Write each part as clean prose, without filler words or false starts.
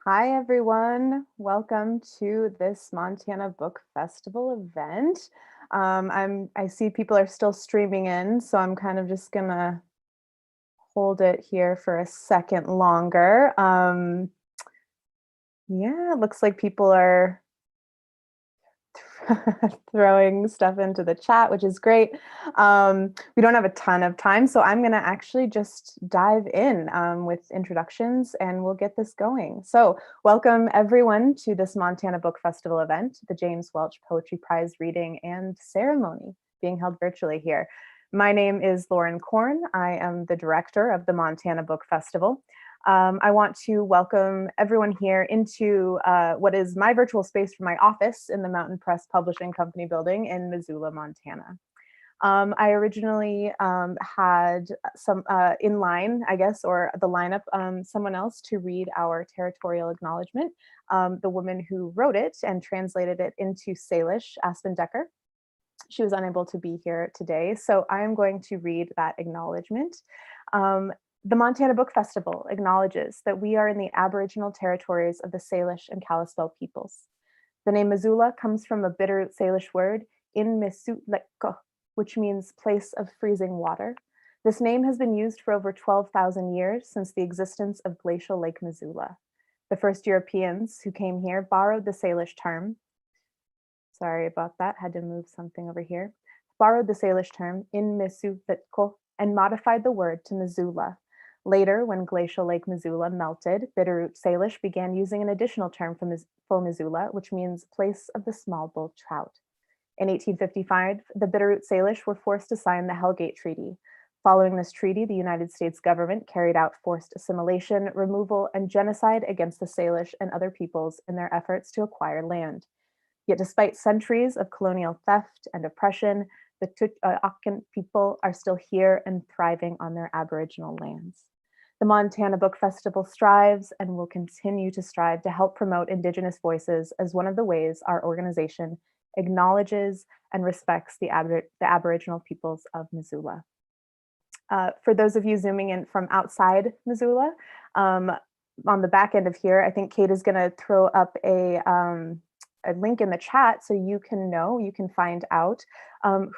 Hi, everyone. Welcome to this Montana Book Festival event. I see people are still streaming in, so I'm kind of just gonna hold it here for a second longer. Yeah, it looks like people are throwing stuff into the chat, which is great. We don't have a ton of time, so I'm going to actually just dive in with introductions and we'll get this going. So welcome everyone to this Montana Book Festival event, the James Welch Poetry Prize reading and ceremony being held virtually here. My name is Lauren Korn. I am the director of the Montana Book Festival. I want to welcome everyone here into what is my virtual space for my office in the Mountain Press Publishing Company building in Missoula, Montana. I originally had some in line, I guess, or the lineup, someone else to read our Territorial Acknowledgement. The woman who wrote it and translated it into Salish, Aspen Decker. She was unable to be here today, so I am going to read that acknowledgement. The Montana Book Festival acknowledges that we are in the Aboriginal territories of the Salish and Kalispel peoples. The name Missoula comes from a Bitterroot Salish word, in Misutleko, which means place of freezing water. This name has been used for over 12,000 years since the existence of glacial Lake Missoula. The first Europeans who came here borrowed the Salish term. Sorry about that, had to move something over here. Borrowed the Salish term, in Misutleko, and modified the word to Missoula. Later, when glacial Lake Missoula melted, Bitterroot Salish began using an additional term for Missoula, which means place of the small bull trout. In 1855, the Bitterroot Salish were forced to sign the Hellgate Treaty. Following this treaty, the United States government carried out forced assimilation, removal, and genocide against the Salish and other peoples in their efforts to acquire land. Yet despite centuries of colonial theft and oppression, the Tut'akan people are still here and thriving on their Aboriginal lands. The Montana Book Festival strives and will continue to strive to help promote Indigenous voices as one of the ways our organization acknowledges and respects the Aboriginal peoples of Missoula. For those of you zooming in from outside Missoula, on the back end of here, I think Kate is going to throw up a link in the chat so you can find out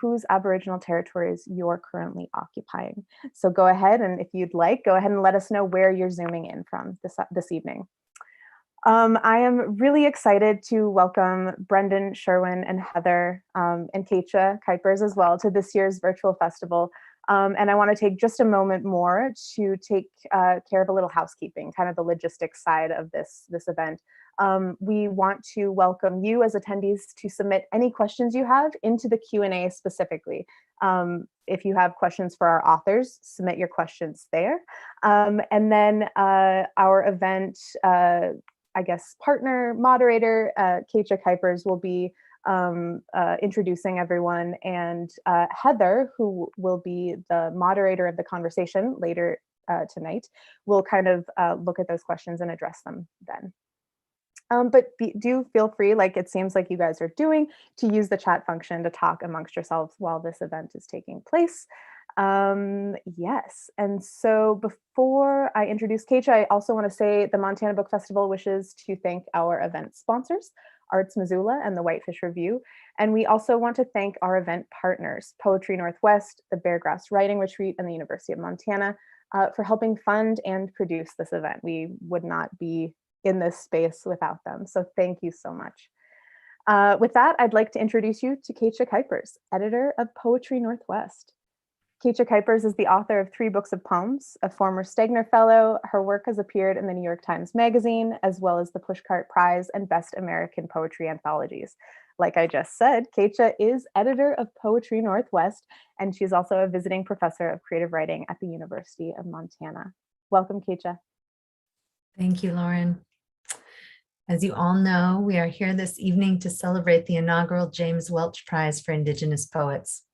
whose Aboriginal territories you're currently occupying. So go ahead, and if you'd like, go ahead and let us know where you're zooming in from this evening. I am really excited to welcome Brendan, Sherwin, and Heather, and Keetje Kuipers as well to this year's virtual festival. And I want to take just a moment more to take care of a little housekeeping, kind of the logistics side of this event. We want to welcome you as attendees to submit any questions you have into the Q&A specifically. If you have questions for our authors, submit your questions there. And then our event, I guess, partner moderator, Caitrick Hypers, will be introducing everyone, and Heather, who will be the moderator of the conversation later tonight, will kind of look at those questions and address them then. But do feel free, like it seems like you guys are doing, to use the chat function to talk amongst yourselves while this event is taking place. Yes, and so before I introduce Keetje, I also want to say the Montana Book Festival wishes to thank our event sponsors, Arts Missoula and the Whitefish Review. And we also want to thank our event partners, Poetry Northwest, the Beargrass Writing Retreat, and the University of Montana for helping fund and produce this event. We would not be in this space without them. So thank you so much. With that, I'd like to introduce you to Keetje Kuipers, editor of Poetry Northwest. Keetje Kuipers is the author of 3 books of poems, a former Stegner Fellow. Her work has appeared in the New York Times Magazine, as well as the Pushcart Prize and Best American Poetry Anthologies. Like I just said, Keetje is editor of Poetry Northwest, and she's also a visiting professor of creative writing at the University of Montana. Welcome, Keetje. Thank you, Lauren. As you all know, we are here this evening to celebrate the inaugural James Welch Prize for Indigenous Poets.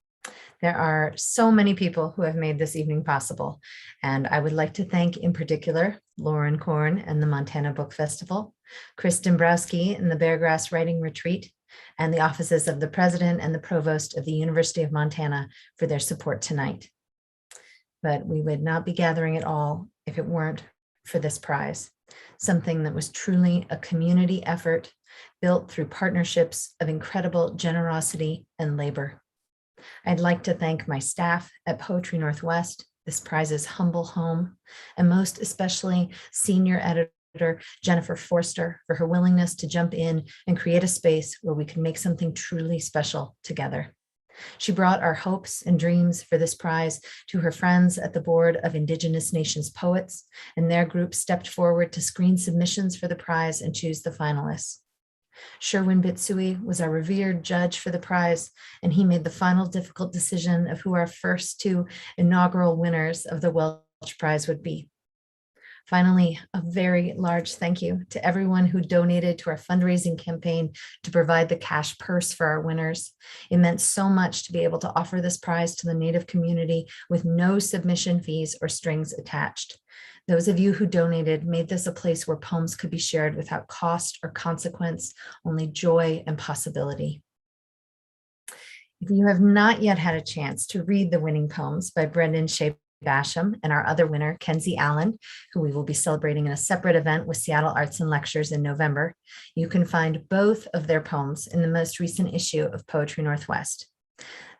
There are so many people who have made this evening possible, and I would like to thank in particular Lauren Korn and the Montana Book Festival, Chris Dombrowski and the Beargrass Writing Retreat, and the offices of the President and the Provost of the University of Montana for their support tonight. But we would not be gathering at all if it weren't for this prize. something that was truly a community effort built through partnerships of incredible generosity and labor. I'd like to thank my staff at Poetry Northwest, this prize's humble home, and most especially senior editor Jennifer Forster for her willingness to jump in and create a space where we could make something truly special together. She brought our hopes and dreams for this prize to her friends at the Board of Indigenous Nations Poets, and their group stepped forward to screen submissions for the prize and choose the finalists. Sherwin Bitsui was our revered judge for the prize, and he made the final difficult decision of who our first two inaugural winners of the Welch Prize would be. Finally, a very large thank you to everyone who donated to our fundraising campaign to provide the cash purse for our winners. It meant so much to be able to offer this prize to the Native community with no submission fees or strings attached. Those of you who donated made this a place where poems could be shared without cost or consequence, only joy and possibility. If you have not yet had a chance to read the winning poems by Brendan Shay Basham and our other winner, Kenzie Allen, who we will be celebrating in a separate event with Seattle Arts and Lectures in November, you can find both of their poems in the most recent issue of Poetry Northwest.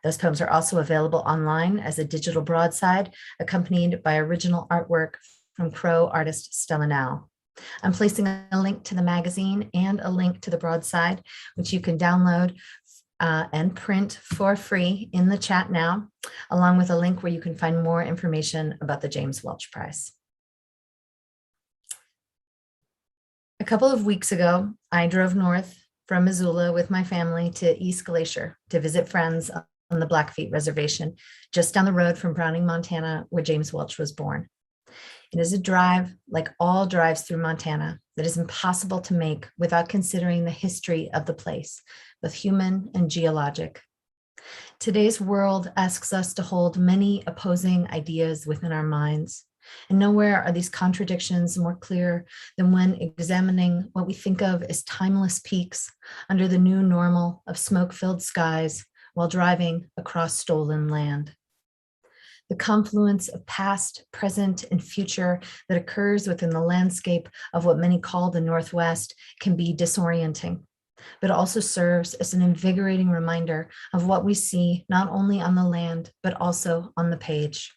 Those poems are also available online as a digital broadside, accompanied by original artwork from Crow artist Stella Now. I'm placing a link to the magazine and a link to the broadside, which you can download and print for free in the chat now, along with a link where you can find more information about the James Welch Prize. A couple of weeks ago, I drove north from Missoula with my family to East Glacier to visit friends on the Blackfeet Reservation, just down the road from Browning, Montana, where James Welch was born. It is a drive, like all drives through Montana, that is impossible to make without considering the history of the place, both human and geologic. Today's world asks us to hold many opposing ideas within our minds, and nowhere are these contradictions more clear than when examining what we think of as timeless peaks under the new normal of smoke-filled skies while driving across stolen land. The confluence of past, present, and future that occurs within the landscape of what many call the Northwest can be disorienting, but also serves as an invigorating reminder of what we see not only on the land, but also on the page.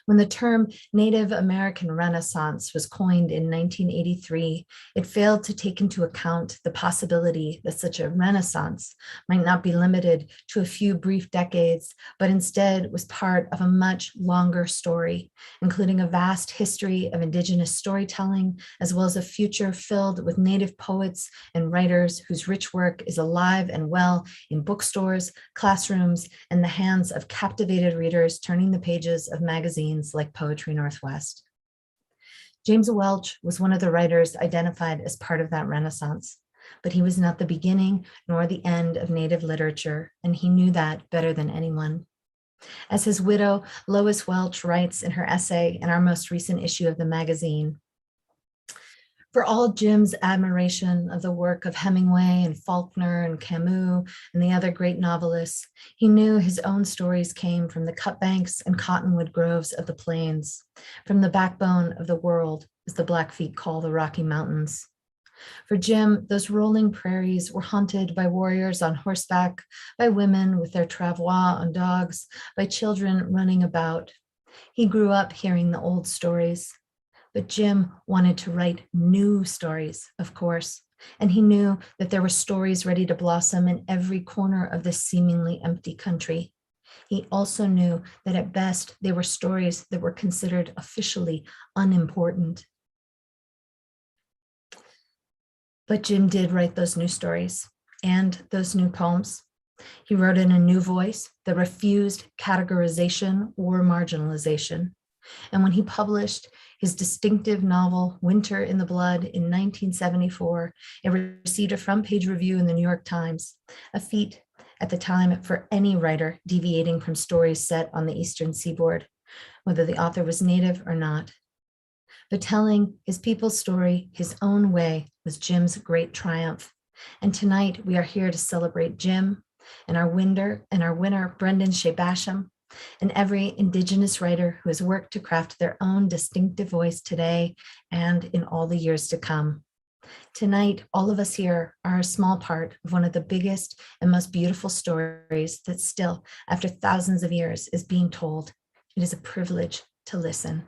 When the term Native American Renaissance was coined in 1983, it failed to take into account the possibility that such a renaissance might not be limited to a few brief decades, but instead was part of a much longer story, including a vast history of Indigenous storytelling, as well as a future filled with Native poets and writers whose rich work is alive and well in bookstores, classrooms, and the hands of captivated readers turning the pages of magazines like Poetry Northwest. James Welch was one of the writers identified as part of that Renaissance, but he was not the beginning nor the end of Native literature, and he knew that better than anyone. As his widow, Lois Welch, writes in her essay in our most recent issue of the magazine, for all Jim's admiration of the work of Hemingway and Faulkner and Camus and the other great novelists, he knew his own stories came from the cutbanks and cottonwood groves of the plains, from the backbone of the world, as the Blackfeet call the Rocky Mountains. For Jim, those rolling prairies were haunted by warriors on horseback, by women with their travois on dogs, by children running about. He grew up hearing the old stories. But Jim wanted to write new stories, of course, and he knew that there were stories ready to blossom in every corner of this seemingly empty country. He also knew that at best, they were stories that were considered officially unimportant. But Jim did write those new stories and those new poems. He wrote in a new voice that refused categorization or marginalization. And when he published his distinctive novel, Winter in the Blood, in 1974, it received a front-page review in the New York Times, a feat at the time for any writer deviating from stories set on the Eastern Seaboard, whether the author was Native or not. But telling his people's story his own way was Jim's great triumph. And tonight we are here to celebrate Jim and our winner, Brendan Shay Basham, and every Indigenous writer who has worked to craft their own distinctive voice today and in all the years to come. Tonight, all of us here are a small part of one of the biggest and most beautiful stories that still, after thousands of years, is being told. It is a privilege to listen.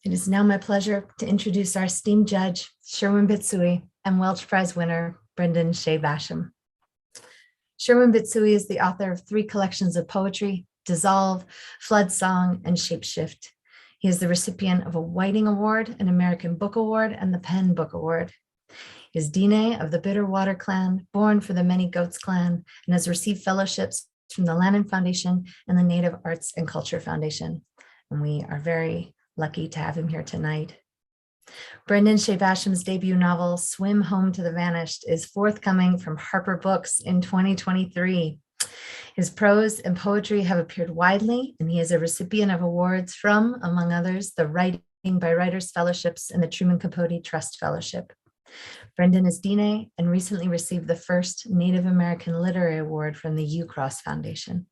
It is now my pleasure to introduce our esteemed judge, Sherwin Bitsui, and Welch Prize winner, Brendan Shay Basham. Sherwin Bitsui is the author of 3 collections of poetry, Dissolve, Flood Song, and Shapeshift. He is the recipient of a Whiting Award, an American Book Award, and the PEN Book Award. He is Diné of the Bitterwater Clan, born for the Many Goats Clan, and has received fellowships from the Lannan Foundation and the Native Arts and Culture Foundation. And we are very lucky to have him here tonight. Brendan Shay Basham's debut novel, Swim Home to the Vanished, is forthcoming from Harper Books in 2023. His prose and poetry have appeared widely, and he is a recipient of awards from, among others, the Writing by Writers Fellowships and the Truman Capote Trust Fellowship. Brendan is Diné and recently received the first Native American Literary Award from the UCross Foundation.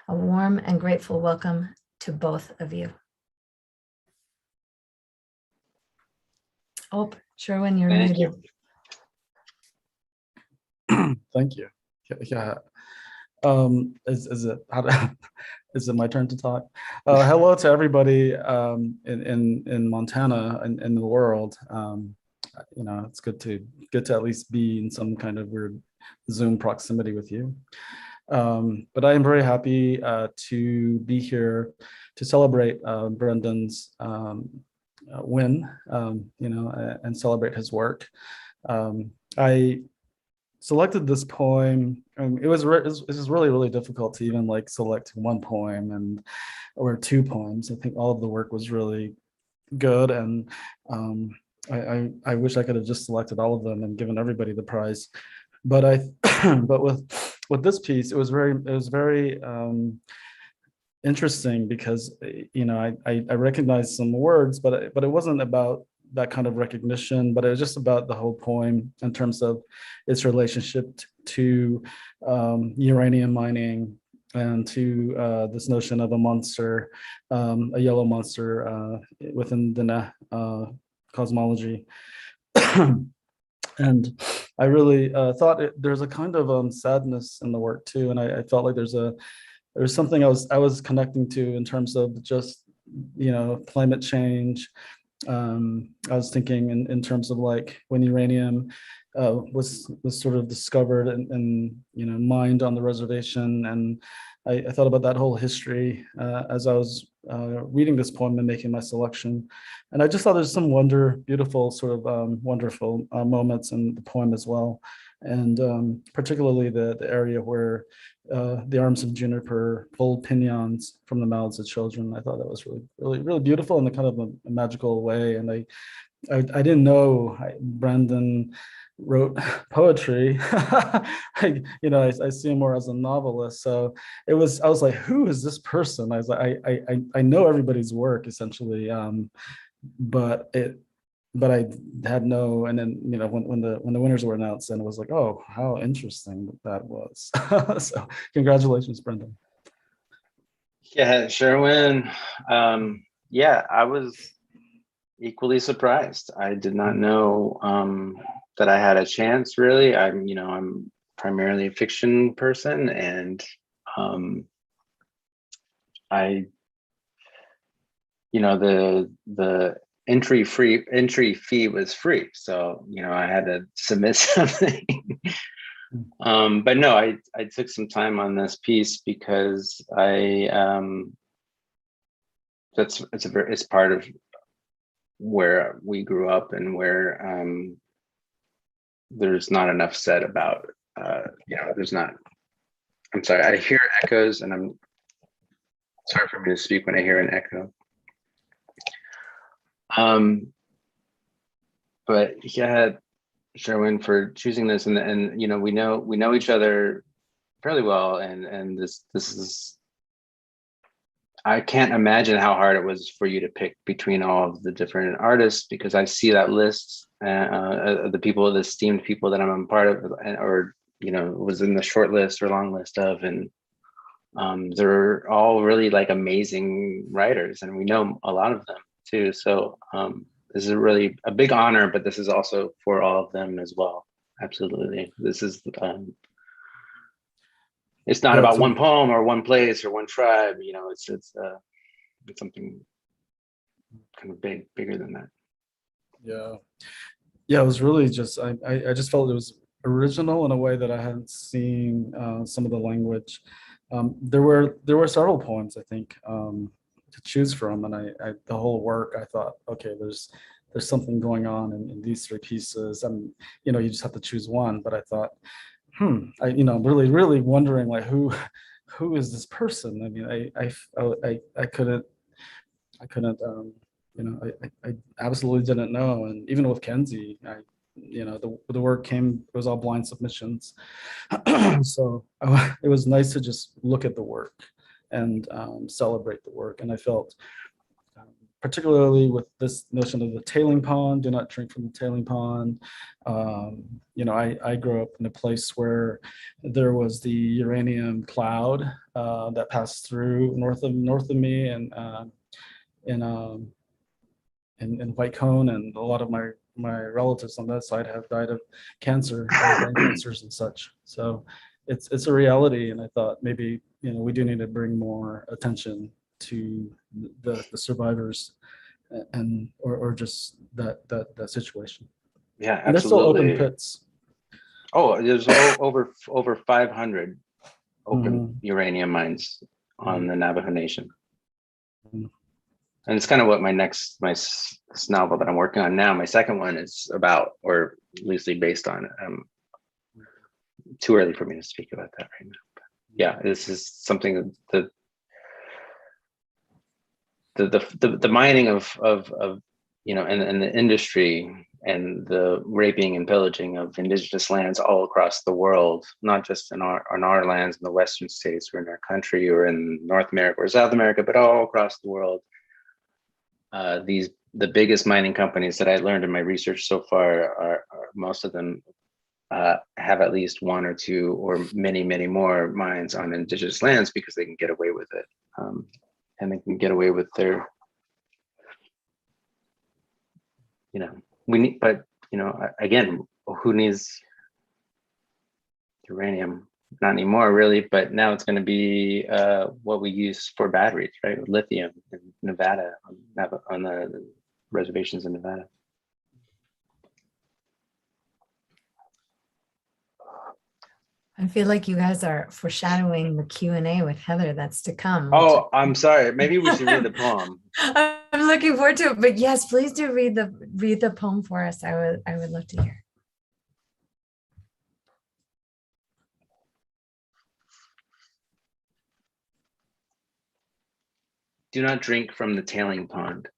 A warm and grateful welcome to both of you. Oh, Sherwin, you're muted. Thank you. Yeah. Is it my turn to talk? Hello to everybody in Montana and in the world. You know, it's good to at least be in some kind of weird Zoom proximity with you. But I am very happy to be here to celebrate Brendan's win, you know, and celebrate his work. I selected this poem. It was really difficult to even like select one poem or 2 poems. I think all of the work was really good, and I wish I could have just selected all of them and given everybody the prize. But but with this piece, it was very interesting because, you know, I recognized some words, but it wasn't about that kind of recognition, but it was just about the whole poem in terms of its relationship to uranium mining and to this notion of a monster, a yellow monster within the cosmology. And I really thought there's a kind of sadness in the work too, and I felt like there's something I was connecting to in terms of just, you know, climate change. I was thinking in terms of like when uranium was sort of discovered and you know, mined on the reservation, and I thought about that whole history as I was reading this poem and making my selection. And I just thought there's some beautiful sort of wonderful moments in the poem as well. And particularly the area where the arms of juniper pulled pinions from the mouths of children. I thought that was really beautiful in a kind of a magical way. And I didn't know Brendan wrote poetry. You know, I see him more as a novelist. So I was like, who is this person? I was like, I know everybody's work essentially, but I had no. And then, you know, when the winners were announced, and it was like, oh, how interesting that was. So congratulations, Brendan. Yeah, Sherwin. Yeah, I was equally surprised. I did not know that I had a chance, really. I'm primarily a fiction person, and the entry fee was free, so I had to submit something. But no, I took some time on this piece because it's part of where we grew up, and where there's not enough said about there's not. I'm sorry, I hear echoes, and I'm sorry for me to speak when I hear an echo. But yeah, Sherwin, for choosing this, and we know each other fairly well, and this is, I can't imagine how hard it was for you to pick between all of the different artists, because I see that list of the esteemed people that I'm a part of, or was in the short list or long list of, and They're all really like amazing writers, and we know a lot of them too. So this is really a big honor, but this is also for all of them as well. Absolutely. This is, it's not about one poem or one place or one tribe, you know, it's something kind of bigger than that. Yeah. Yeah, it was really just, I just felt it was original in a way that I hadn't seen some of the language. There were several poems, I think, to choose from, and the whole work, I thought, okay, there's something going on in these three pieces, and you know, you just have to choose one. But I thought, really wondering, like, who is this person? I mean, I couldn't, I absolutely didn't know. And even with Kenzie, the work it was all blind submissions. So it was nice to just look at the work and celebrate the work. And I felt, particularly with this notion of the tailing pond, do not drink from the tailing pond. I grew up in a place where there was the uranium cloud that passed through north of me, and in White Cone, and a lot of my relatives on that side have died of cancer, brain cancers and such. So it's a reality, and I thought maybe we do need to bring more attention to the survivors, and or just that situation. Yeah, absolutely. And there's still open pits. Oh, there's over 500 open uranium mines on the Navajo Nation. And it's kind of what my novel that I'm working on now, my second one, is about, or loosely based on. Too early for me to speak about that right now. But yeah, this is something that the mining of and the industry and the raping and pillaging of indigenous lands all across the world, not just on our lands in the Western states or in our country or in North America or South America, but all across the world. The biggest mining companies that I learned in my research so far are most of them have at least one or two or many more mines on indigenous lands, because they can get away with it, and they can get away with their, again, who needs uranium? Not anymore, really, but now it's going to be what we use for batteries, right? Lithium in Nevada, on the reservations in Nevada. I feel like you guys are foreshadowing the Q&A with Heather that's to come. Oh, I'm sorry. Maybe we should read the poem. I'm looking forward to it, but yes, please do read the poem for us. I would love to hear. Do not drink from the tailing pond.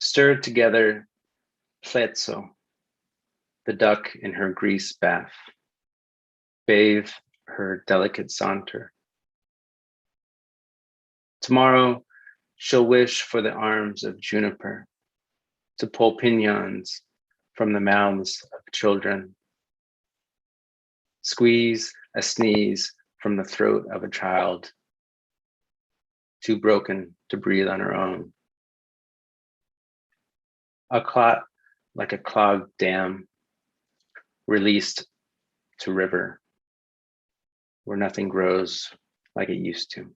Stir together Pletso, the duck in her grease bath. Bathe her delicate saunter. Tomorrow she'll wish for the arms of juniper, to pull piñons from the mouths of children. Squeeze a sneeze from the throat of a child, too broken to breathe on her own. A clot like a clogged dam, released to river, where nothing grows like it used to.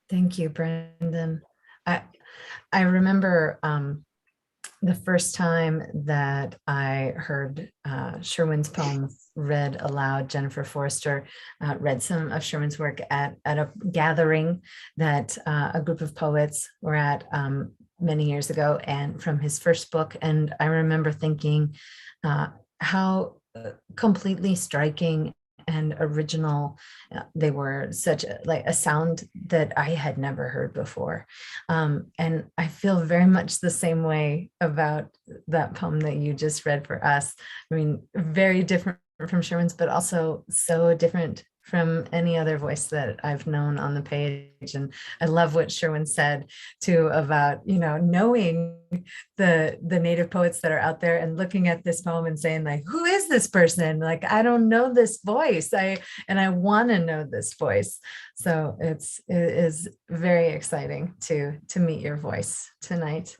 Thank you, Brendan. I remember the first time that I heard Sherwin's poems read aloud. Jennifer Forrester read some of Sherwin's work at a gathering that a group of poets were at many years ago, and from his first book. And I remember thinking how completely striking and original they were, such a sound that I had never heard before. And I feel very much the same way about that poem that you just read for us. I mean, very different from Sherwin's, but also so different from any other voice that I've known on the page. And I love what Sherwin said too about, knowing the native poets that are out there and looking at this poem and saying like, who is this person? Like, I don't know this voice. I want to know this voice. So it is very exciting to meet your voice tonight.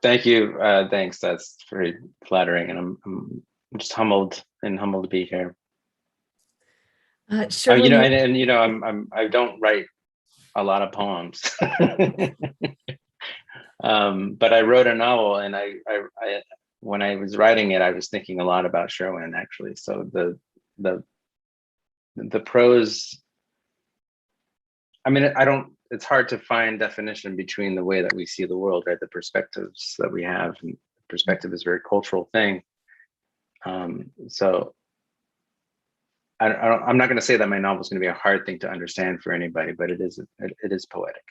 Thank you. Thanks. That's very flattering. And I'm just humbled to be here. Sure. I don't write a lot of poems, but I wrote a novel, and I when I was writing it, I was thinking a lot about Sherwin, actually. So the prose, I mean, it's hard to find definition between the way that we see the world, right? The perspectives that we have, and perspective is a very cultural thing. So I'm not going to say that my novel is going to be a hard thing to understand for anybody, but it is poetic.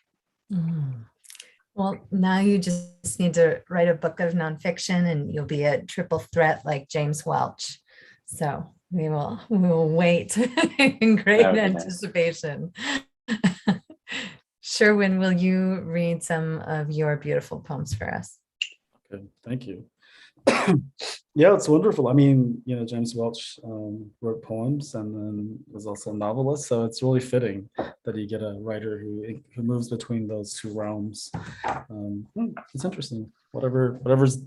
Well, now you just need to write a book of nonfiction, and you'll be a triple threat like James Welch. So we will wait in great anticipation. Nice. Sherwin, will you read some of your beautiful poems for us? Okay, thank you. Yeah, it's wonderful. I mean, James Welch wrote poems and then was also a novelist, so it's really fitting that you get a writer who moves between those two realms. It's interesting. Whatever's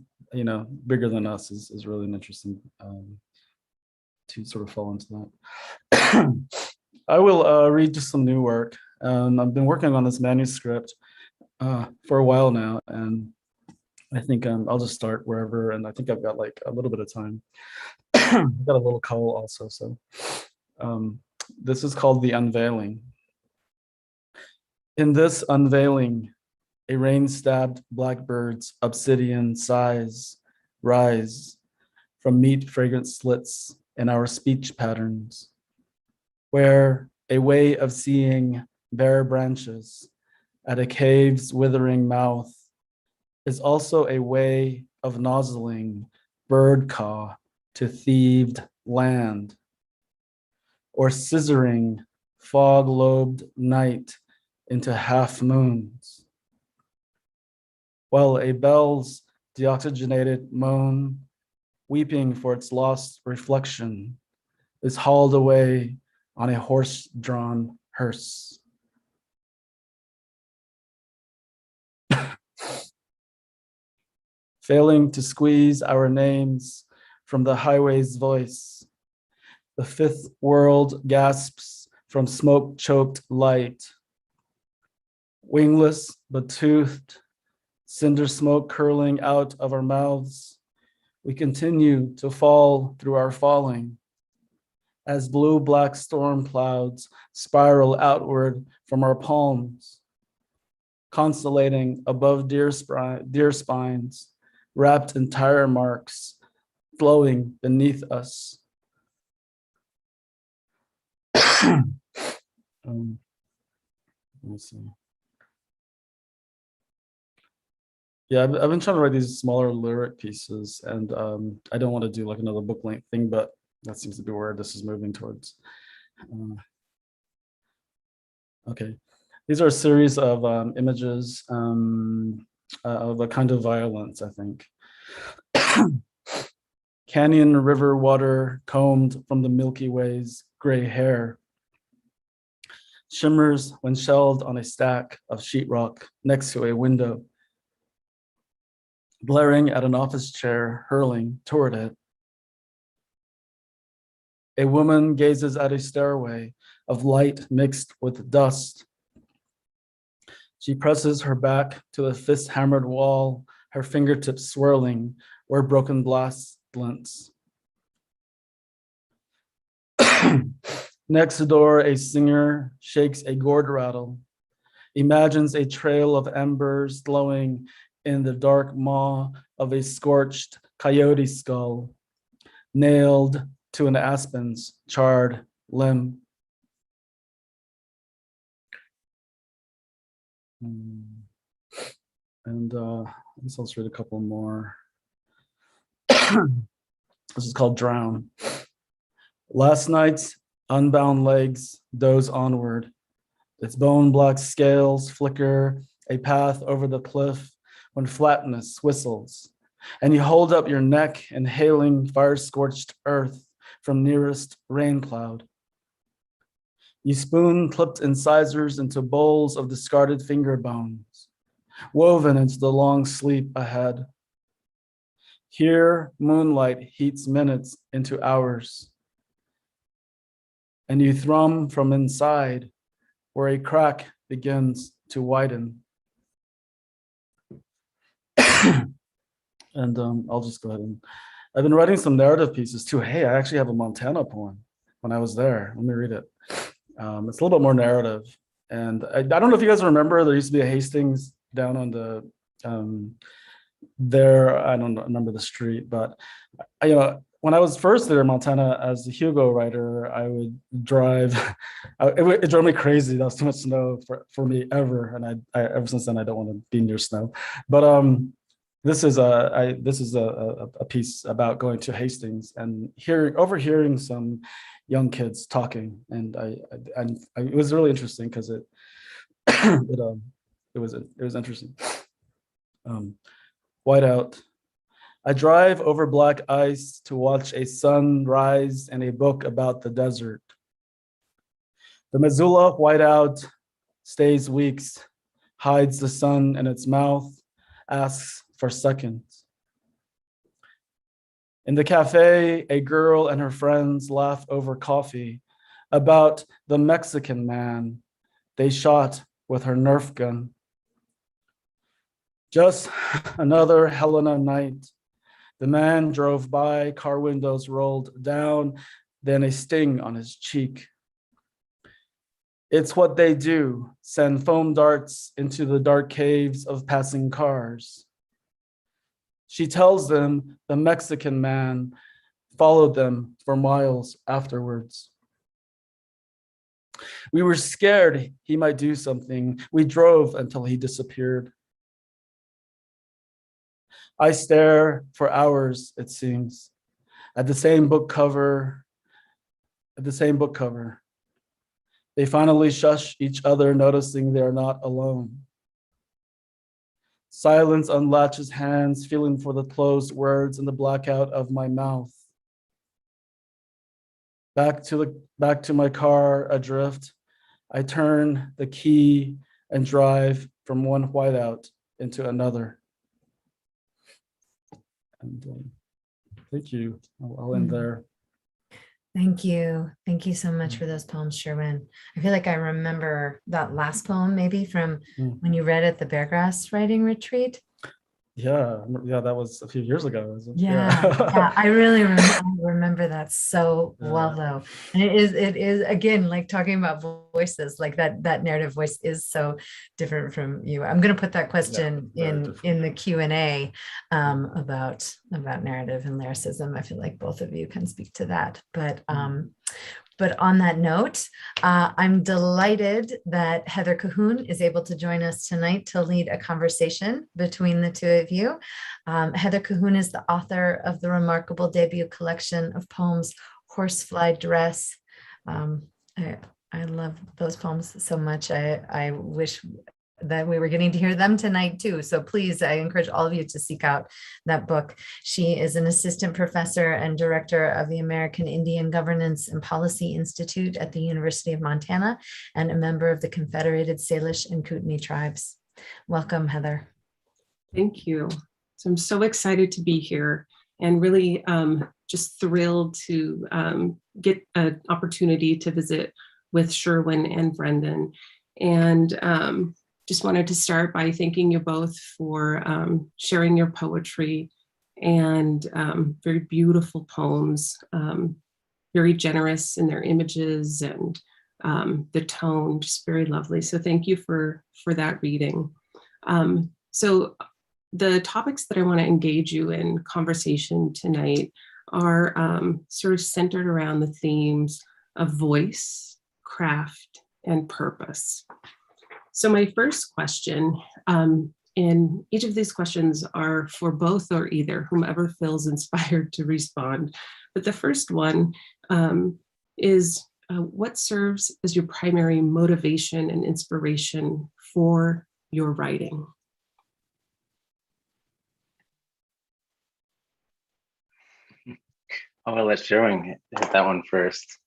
bigger than us is really an interesting to sort of fall into that. I will read just some new work. I've been working on this manuscript for a while now, and I think I'll just start wherever, and I think I've got like a little bit of time. I've got a little coal also, so this is called The Unveiling. In this unveiling, a rain-stabbed blackbird's obsidian sighs rise from meat-fragrant slits in our speech patterns, where a way of seeing bare branches at a cave's withering mouth is also a way of nozzling bird caw to thieved land, or scissoring fog-lobed night into half moons, while a bell's deoxygenated moan, weeping for its lost reflection, is hauled away on a horse-drawn hearse. Failing to squeeze our names from the highway's voice, the fifth world gasps from smoke-choked light. Wingless but toothed, cinder smoke curling out of our mouths, we continue to fall through our falling as blue-black storm clouds spiral outward from our palms, constellating above deer spines, wrapped in tire marks, flowing beneath us. Let me see. Yeah, I've been trying to write these smaller lyric pieces, and I don't want to do like another book length thing, but that seems to be where this is moving towards. Okay, these are a series of images of a kind of violence, I think. Canyon river water combed from the Milky Way's gray hair shimmers when shelved on a stack of sheetrock next to a window, blaring at an office chair hurling toward it. A woman gazes at a stairway of light mixed with dust. She presses her back to the fist-hammered wall, her fingertips swirling where broken glass glints. Next door, a singer shakes a gourd rattle, imagines a trail of embers glowing in the dark maw of a scorched coyote skull, nailed to an aspen's charred limb. And I guess I'll just read a couple more. This is called Drown. Last night's Unbound legs doze onward. Its bone-black scales flicker a path over the cliff when flatness whistles, and you hold up your neck, inhaling fire-scorched earth from nearest rain cloud. You spoon clipped incisors into bowls of discarded finger bones, woven into the long sleep ahead. Here, moonlight heats minutes into hours, and you thrum from inside where a crack begins to widen. And I'll just go ahead and, I've been writing some narrative pieces too. Hey, I actually have a Montana poem when I was there. Let me read it. It's a little bit more narrative. And I don't know if you guys remember, there used to be a Hastings down on the, there, I don't remember the street, but when I was first there in Montana as a Hugo writer, I would drive, it drove me crazy. That was too much snow for me ever. And I ever since then, I don't want to be near snow. But this is a piece about going to Hastings and overhearing some young kids talking. And it was really interesting because it was interesting. Whiteout. I drive over black ice to watch a sun rise and a book about the desert. The Missoula whiteout stays weeks, hides the sun in its mouth, asks for seconds. In the cafe, a girl and her friends laugh over coffee about the Mexican man they shot with her Nerf gun. Just another Helena night. The man drove by, car windows rolled down, then a sting on his cheek. It's what they do, send foam darts into the dark caves of passing cars. She tells them the Mexican man followed them for miles afterwards. We were scared he might do something. We drove until he disappeared. I stare for hours, it seems, at the same book cover. They finally shush each other, noticing they are not alone. Silence unlatches hands, feeling for the closed words in the blackout of my mouth. Back to my car, adrift. I turn the key and drive from one whiteout into another. And thank you. I'll end there. Thank you. Thank you so much for those poems, Sherwin. I feel like I remember that last poem maybe from when you read at the Beargrass Writing Retreat. Yeah, that was a few years ago. Yeah, I really remember that so well though. And it is again, like talking about voices, like that narrative voice is so different from you. I'm going to put that question in the Q&A about narrative and lyricism. I feel like both of you can speak to that, but on that note, I'm delighted that Heather Cahoon is able to join us tonight to lead a conversation between the two of you. Heather Cahoon is the author of the remarkable debut collection of poems, Horsefly Dress. I love those poems so much. I wish that we were getting to hear them tonight too. So please, I encourage all of you to seek out that book. She is an assistant professor and director of the American Indian Governance and Policy Institute at the University of Montana and a member of the Confederated Salish and Kootenai tribes. Welcome, Heather. Thank you. So I'm so excited to be here and really just thrilled to get an opportunity to visit with Sherwin and Brendan. And just wanted to start by thanking you both for sharing your poetry and very beautiful poems, very generous in their images and the tone, just very lovely. So thank you for that reading. So the topics that I want to engage you in conversation tonight are sort of centered around the themes of voice, craft, and purpose. So my first question, and each of these questions are for both or either, whomever feels inspired to respond. But the first one is what serves as your primary motivation and inspiration for your writing? I'm gonna let Sherwin hit that one first.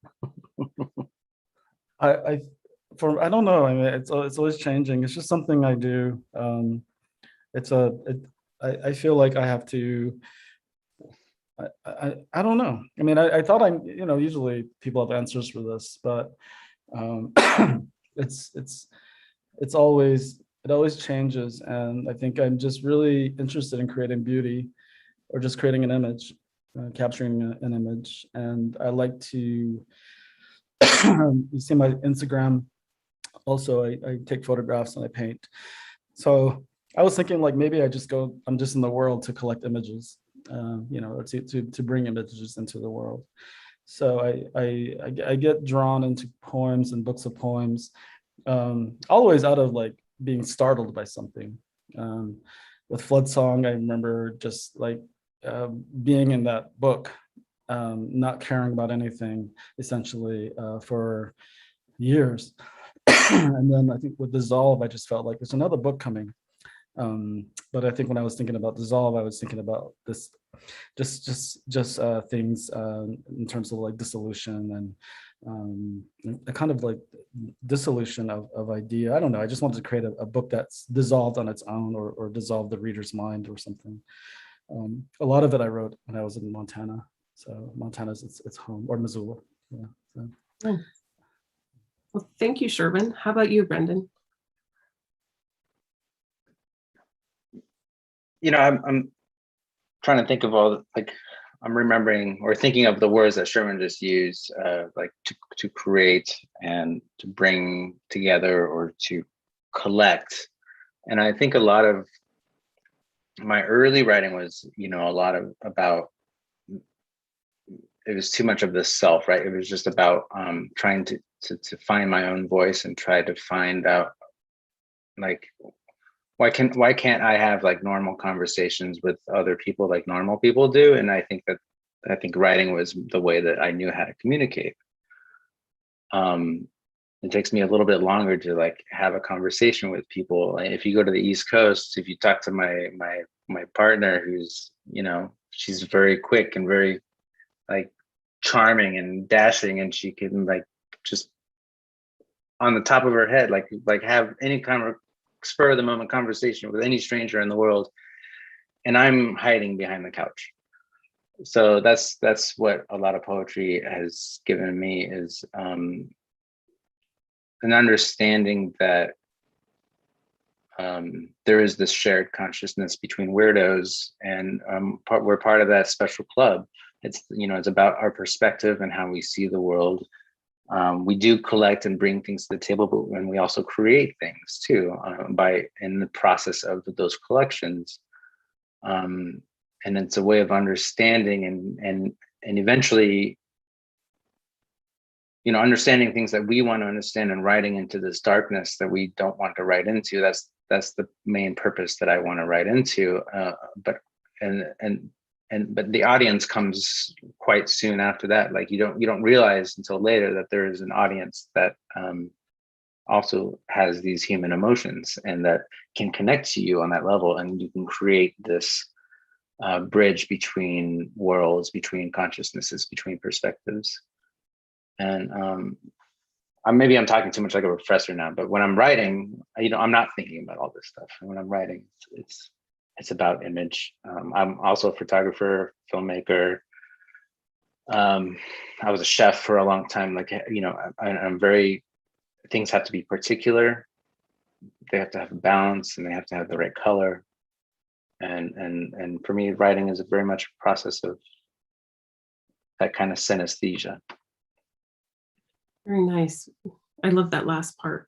I don't know. I mean, it's always changing. It's just something I do. I feel like I have to. I don't know. I mean, I thought usually people have answers for this, but it always changes, and I think I'm just really interested in creating beauty, or just creating an image, capturing an image, and I like to. You see my Instagram. Also, I take photographs and I paint. So I was thinking, like, maybe I'm just in the world to collect images, or to bring images into the world. So I get drawn into poems and books of poems, always out of like being startled by something. With Flood Song, I remember just like being in that book, not caring about anything essentially for years. And then I think with Dissolve, I just felt like there's another book coming. But I think when I was thinking about Dissolve, I was thinking about this, just things in terms of like dissolution and a kind of like dissolution of idea. I don't know. I just wanted to create a book that's dissolved on its own, or dissolve the reader's mind or something. A lot of it I wrote when I was in Montana. So Montana's its home, or Missoula. Yeah. So. Well, thank you, Sherwin. How about you, Brendan? I'm trying to think of I'm remembering or thinking of the words that Sherwin just used, like to create and to bring together or to collect. And I think a lot of my early writing was, a lot about, it was too much of the self, right? It was just about trying to find my own voice and try to find out, like, why can't I have like normal conversations with other people like normal people do? And I think writing was the way that I knew how to communicate. It takes me a little bit longer to like have a conversation with people. If you go to the East Coast, if you talk to my partner, who's, she's very quick and very like charming and dashing, and she can like just on the top of her head, like have any kind of spur of the moment conversation with any stranger in the world, and I'm hiding behind the couch. So that's what a lot of poetry has given me, is an understanding that there is this shared consciousness between weirdos, and we're part of that special club. It's about our perspective and how we see the world. We do collect and bring things to the table, but when we also create things too, in the process of those collections. And it's a way of understanding and eventually, understanding things that we want to understand and writing into this darkness that we don't want to write into. That's the main purpose that I want to write into. But the audience comes quite soon after that. Like you don't realize until later that there is an audience that also has these human emotions and that can connect to you on that level, and you can create this bridge between worlds, between consciousnesses, between perspectives. And maybe I'm talking too much like a professor now, but when I'm writing, I'm not thinking about all this stuff. And when I'm writing, it's about image. I'm also a photographer, filmmaker. I was a chef for a long time. Like, I'm very, things have to be particular. They have to have a balance, and they have to have the right color. And for me, writing is very much a process of that kind of synesthesia. Very nice. I love that last part.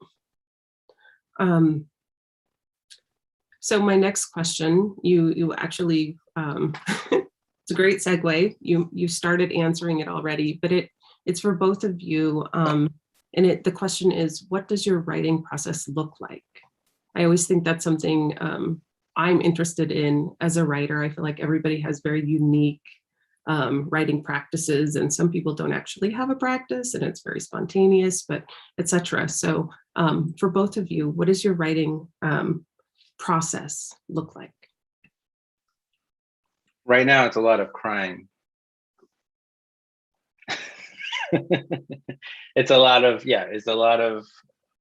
So my next question, you actually, it's a great segue. You started answering it already, but it's for both of you. And the question is, what does your writing process look like? I always think that's something I'm interested in as a writer. I feel like everybody has very unique writing practices, and some people don't actually have a practice and it's very spontaneous, but etc. So for both of you, what does your writing process look like? Right now, it's a lot of crying. It's a lot of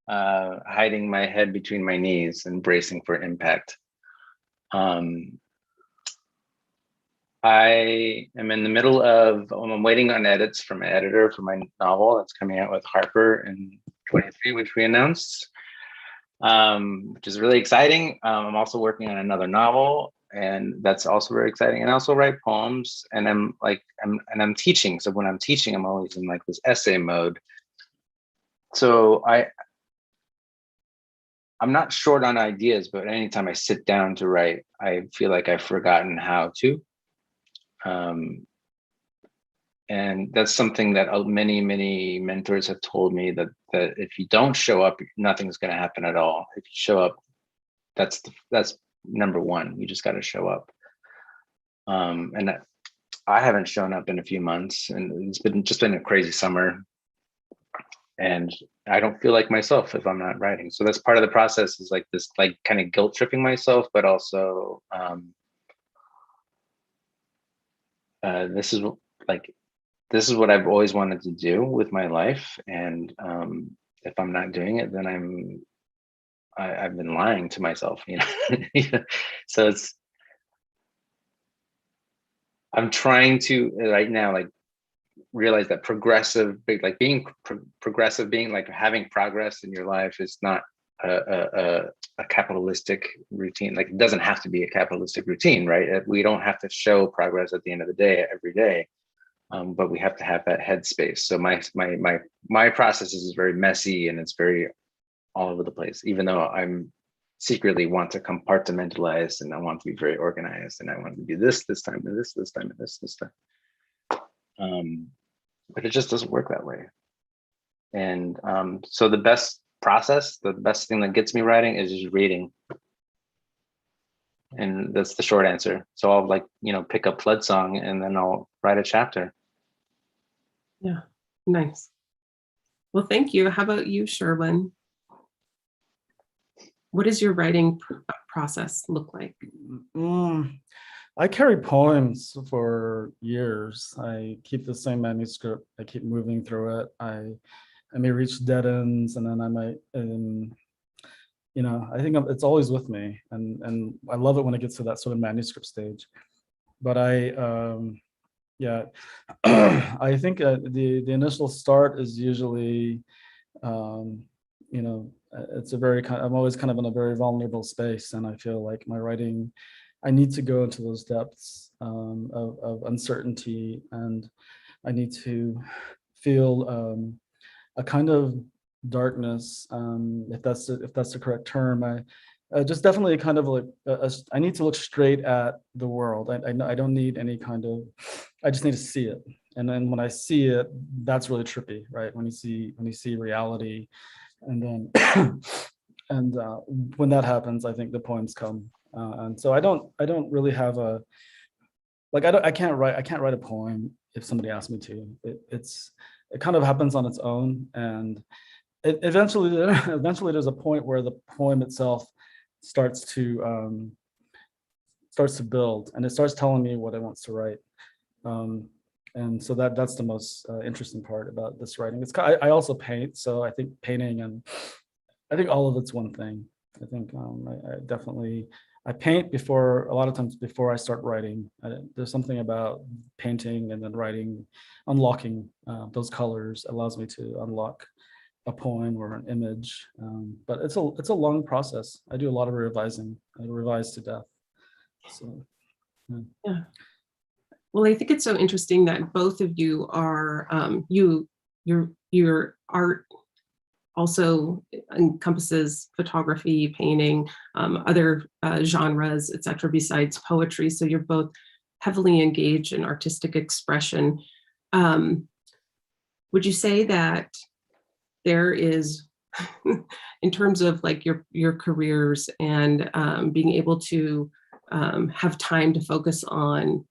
hiding my head between my knees and bracing for impact. I am in the middle of, I'm waiting on edits from an editor for my novel that's coming out with Harper in 23, which we announced, which is really exciting. I'm also working on another novel, and that's also very exciting. And I also write poems, and I'm teaching. So when I'm teaching, I'm always in like this essay mode. So I'm not short on ideas, but anytime I sit down to write, I feel like I've forgotten how to. And that's something that many mentors have told me, that if you don't show up, nothing's going to happen at all. If you show up, that's number one. You just got to show up. And I haven't shown up in a few months, and it's been a crazy summer, and I don't feel like myself if I'm not writing. So that's part of the process, is like this, like kind of guilt tripping myself, but also this is what I've always wanted to do with my life, and if I'm not doing it, then I've been lying to myself, you know. So I'm trying to right now, like, realize that being progressive, being like having progress in your life is not a capitalistic routine. Like, it doesn't have to be a capitalistic routine, right? We don't have to show progress at the end of the day every day, but we have to have that headspace. So my process is very messy, and it's very all over the place, even though I'm secretly want to compartmentalize, and I want to be very organized, and I want to do this time, and this time, and this time. But it just doesn't work that way. And so the best thing that gets me writing is just reading. And that's the short answer. So I'll pick up Flood Song, and then I'll write a chapter. Yeah, nice. Well, thank you. How about you, Sherwin? What does your writing process look like? I carry poems for years. I keep the same manuscript. I keep moving through it. I may reach dead ends, and then I might, I think it's always with me, and I love it when it gets to that sort of manuscript stage. But I think the initial start is usually, it's I'm always kind of in a very vulnerable space, and I feel like my writing, I need to go into those depths of uncertainty, and I need to feel a kind of darkness, if that's the correct term. I just definitely kind of like I need to look straight at the world. I don't need any kind of, I just need to see it, and then when I see it, that's really trippy, right? When you see reality, and then and when that happens, I think the poems come. And so I don't really have I can't write a poem if somebody asks me to. It kind of happens on its own, and eventually there's a point where the poem itself starts to build, and it starts telling me what it wants to write. And so that's the most interesting part about this writing. I also paint, so I think painting, and I think all of it's one thing. I think I paint a lot of times before I start writing. There's something about painting and then writing, unlocking those colors allows me to unlock a poem or an image. But it's a long process. I do a lot of revising. I revise to death. So yeah. Well, I think it's so interesting that both of you are your art also encompasses photography, painting, other genres, etc., besides poetry. So you're both heavily engaged in artistic expression. Would you say that there is, in terms of like your careers and being able to have time to focus on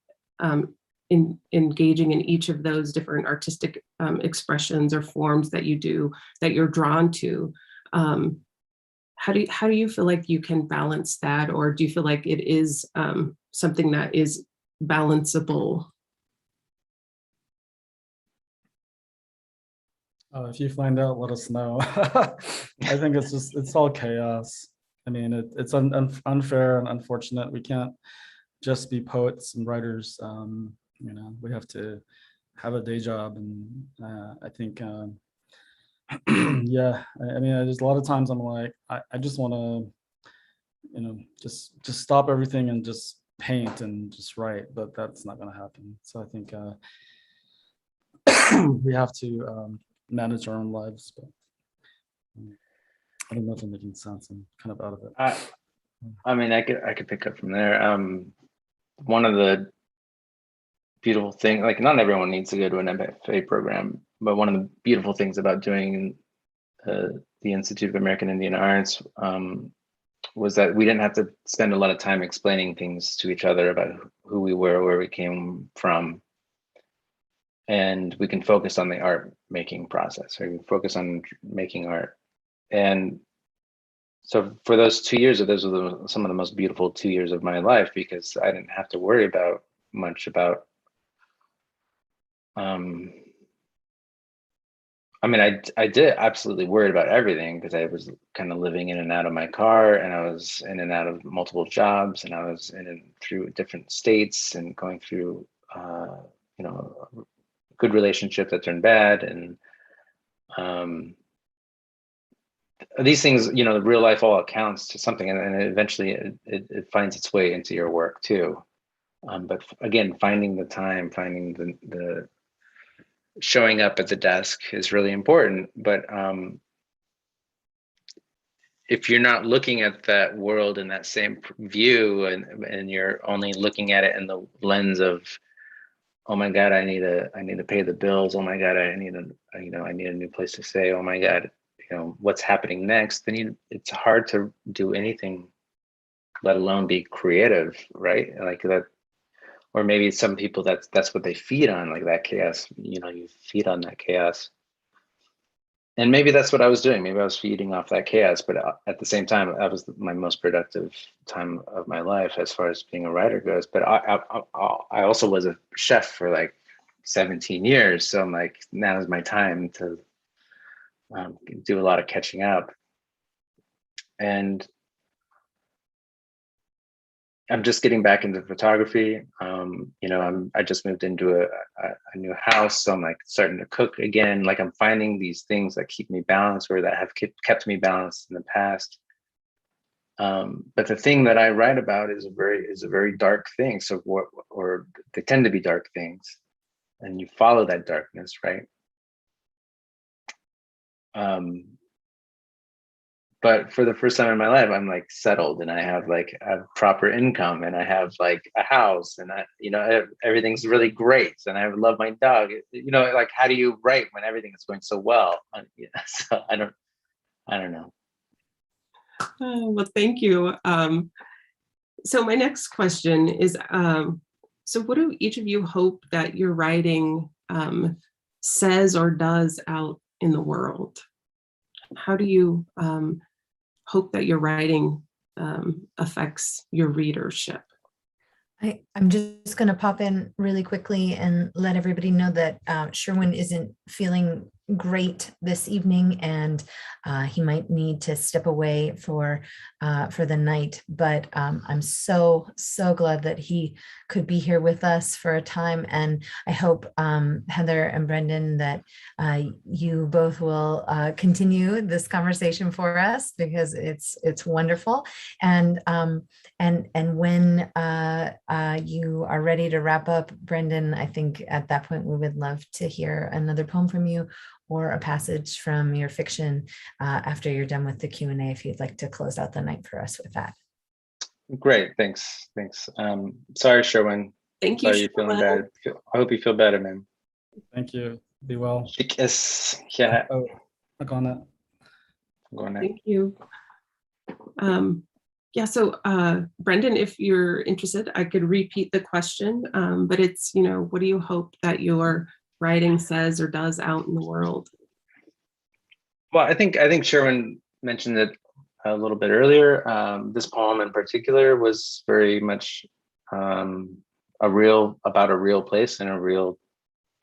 engaging in each of those different artistic expressions or forms that you do, that you're drawn to. How do you feel like you can balance that, or do you feel like it is something that is balanceable? If you find out, let us know. I think it's all chaos. I mean, it's unfair and unfortunate. We can't just be poets and writers. You know, we have to have a day job, and I think, yeah. I mean, there's a lot of times I'm like, I just want to, you know, just stop everything and just paint and just write, but that's not going to happen. So I think we have to manage our own lives, but I don't know if I'm making sense. I'm kind of out of it. I mean, I could pick up from there. One of the beautiful things, like, not everyone needs to go to an MFA program, but one of the beautiful things about doing the Institute of American Indian Arts was that we didn't have to spend a lot of time explaining things to each other about who we were, where we came from. And we can focus on the art making process, or we focus on making art. And so for those 2 years, those were some of the most beautiful 2 years of my life, because I didn't have to worry about much about, I mean, I did absolutely worried about everything, because I was kind of living in and out of my car, and I was in and out of multiple jobs, and I was in and through different states, and going through, you know, good relationship that turned bad, and these things, you know, the real life all accounts to something, and eventually it finds its way into your work too. But again, finding the time, finding the showing up at the desk is really important. But if you're not looking at that world in that same view, and you're only looking at it in the lens of, oh my God, I need to pay the bills. Oh my God, I need a new place to stay. Oh my God, you know, what's happening next? Then it's hard to do anything, let alone be creative, right? Like that, or maybe some people that's what they feed on, like that chaos. You know, you feed on that chaos, and maybe that's what I was doing. Maybe I was feeding off that chaos, but at the same time, that was my most productive time of my life as far as being a writer goes. But I also was a chef for like 17 years, so I'm like, now is my time to do a lot of catching up. And I'm just getting back into photography. You know, I just moved into a new house, so I'm like starting to cook again. Like, I'm finding these things that keep me balanced, or that have kept me balanced in the past. But the thing that I write about is a very dark thing. So or they tend to be dark things, and you follow that darkness, right? But for the first time in my life, I'm like settled, and I have proper income, and I have like a house, and you know, everything's really great, and I love my dog. You know, like, how do you write when everything is going so well? So I don't know. Oh, well, thank you. So my next question is, so what do each of you hope that your writing says or does out in the world? How do you hope that your writing affects your readership? I'm just going to pop in really quickly and let everybody know that Sherwin isn't feeling great this evening, and he might need to step away for the night. But I'm so glad that he could be here with us for a time, and I hope Heather and Brendan, that you both will continue this conversation for us, because it's wonderful. And when you are ready to wrap up, Brendan, I think at that point we would love to hear another poem from you, or a passage from your fiction after you're done with the Q&A, if you'd like to close out the night for us with that. Great, thanks. Sorry, Sherwin. Thank you. Sorry you're feeling bad. I hope you feel better, man. Thank you. Be well. Because, yeah. Oh, look on that. Go on. Thank you. Yeah, so Brendan, if you're interested, I could repeat the question, but it's, what do you hope that your writing says or does out in the world? Well, I think Sherwin mentioned it a little bit earlier. This poem in particular was very much about a real place and a real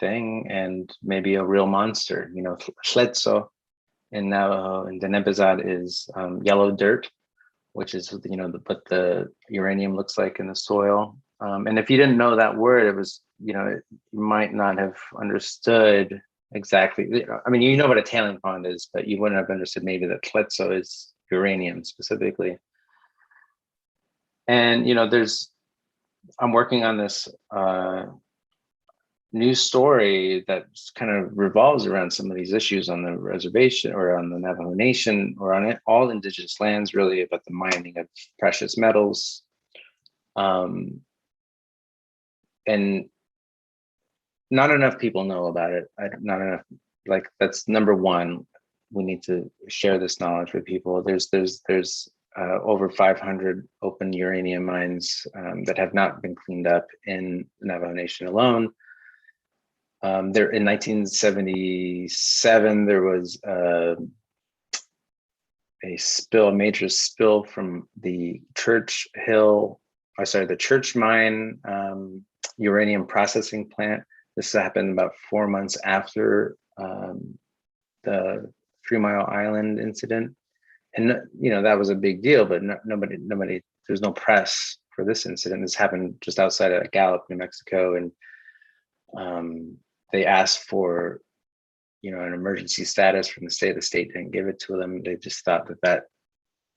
thing, and maybe a real monster. Tletso in Navajo and Denebizad is yellow dirt, which is what the uranium looks like in the soil. And if you didn't know that word, it was you might not have understood exactly. I mean, you know what a tailing pond is, but you wouldn't have understood maybe that Tletso is uranium specifically. And I'm working on this new story that kind of revolves around some of these issues on the reservation or on the Navajo Nation or on all indigenous lands, really about the mining of precious metals. And not enough people know about it. Not enough, like that's number one. We need to share this knowledge with people. There's over 500 open uranium mines that have not been cleaned up in the Navajo Nation alone. There in 1977, there was a major spill from the Church Mine uranium processing plant. This happened about 4 months after the 3 Mile Island incident. And that was a big deal, but nobody, there's no press for this incident. This happened just outside of Gallup, New Mexico, and they asked for an emergency status from the state. The state didn't give it to them. They just thought that